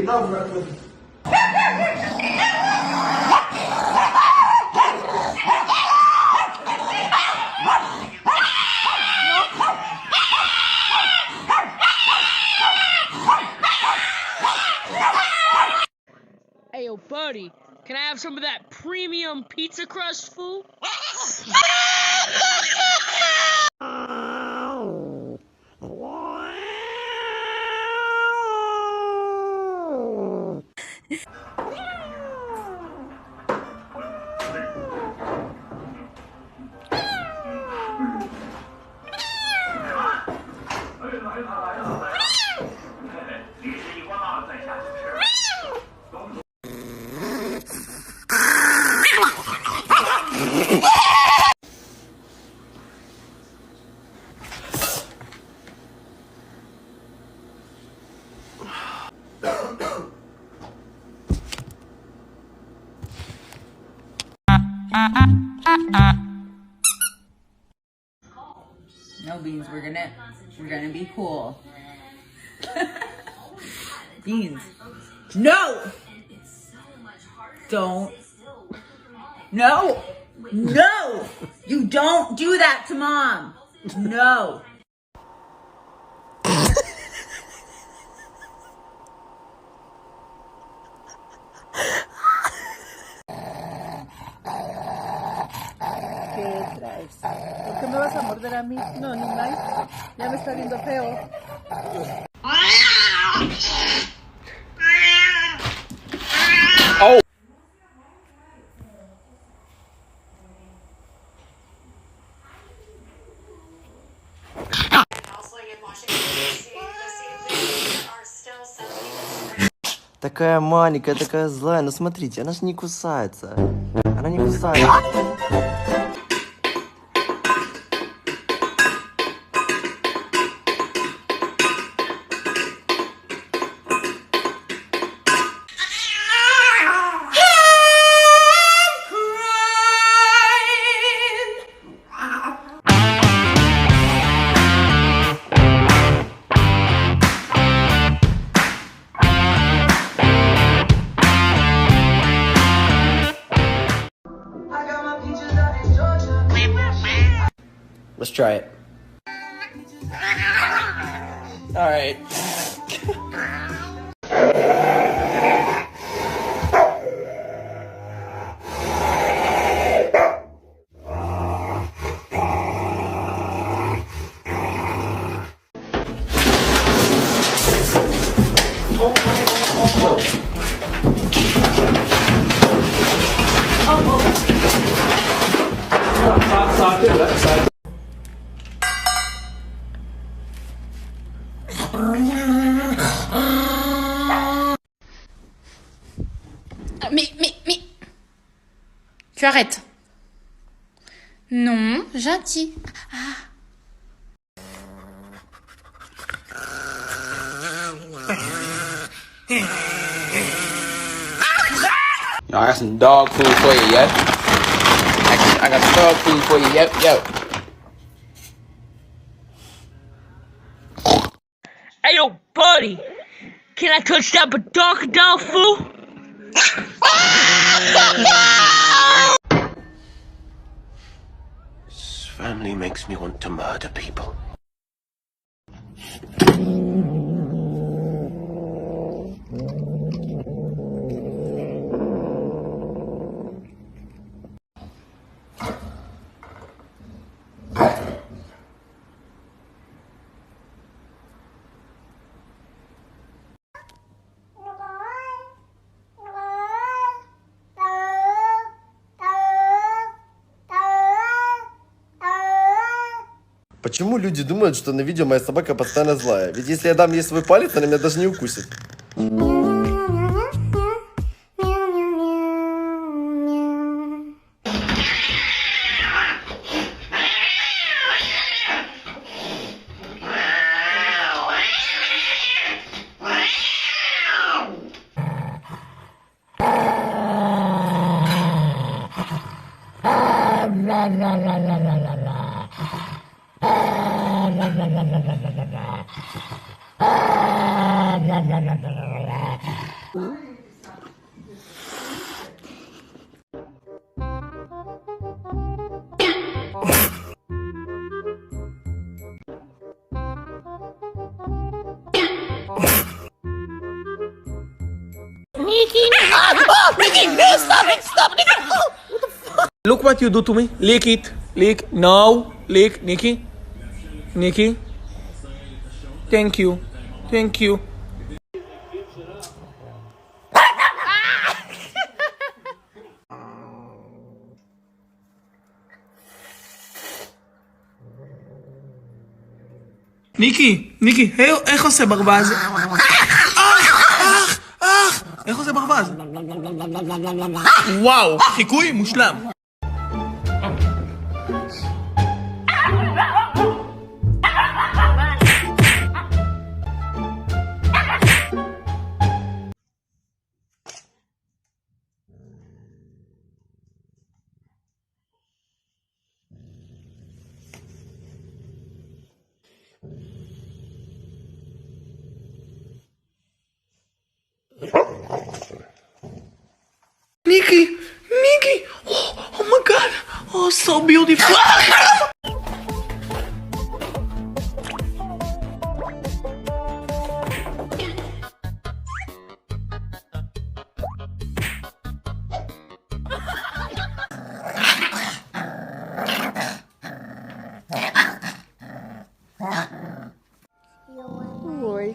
Dá pra tudo. Hey, yo, buddy, can I have some of that premium pizza crust, fool? No, Beans, we're gonna be cool. Beans. No! Don't. No! No! You don't do that to Mom! No! ¿Qué traes? ¿Por qué me vas a morder a mí? No, animal. Ya me está viendo feo. Oh. Такая маленькая, такая злая. Ну смотрите, она же не кусается. Она не кусается. Let's try it. All right. Mais... Tu arrêtes. Non, gentil. No, I got some dog food for you, yep. I got some dog food for you, yep, yo. Hey, yo, buddy, can I touch that badonka down, fool? This family makes me want to murder people. Почему люди думают, что на видео моя собака постоянно злая? Ведь если я дам ей свой палец, она меня даже не укусит. Look what you do to me. Lick it. Lick. No. Lick. Nikki. Nikki. Thank you. Thank you. ניקי, איך עושה ברווז? איך עושה ברווז? וואו, חיקוי מושלם. Nikki, oh my god, oh so beautiful. Ой,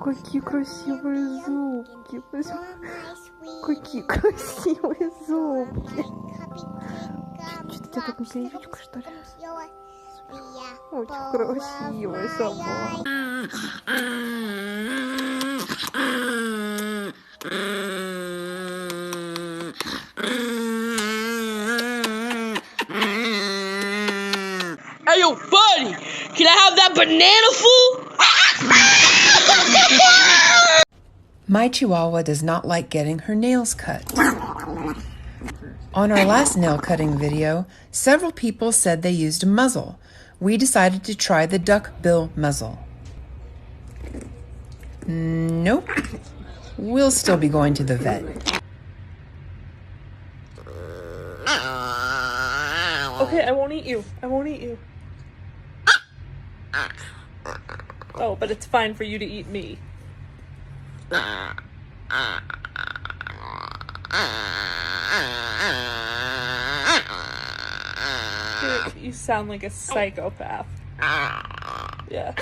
какие красивые зубки. Какие красивые зубки. Что-то у тебя такая сердечко, что ли? Очень красивая собака. Hey, yo, buddy, can I have that banana food? My Chihuahua does not like getting her nails cut. On our last nail cutting video, several people said they used a muzzle. We decided to try the duck bill muzzle. Nope. We'll still be going to the vet. Okay, I won't eat you. I won't eat you. Oh, but it's fine for you to eat me. You sound like a psychopath. Yeah.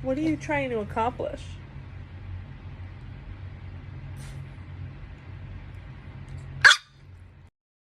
What are you trying to accomplish?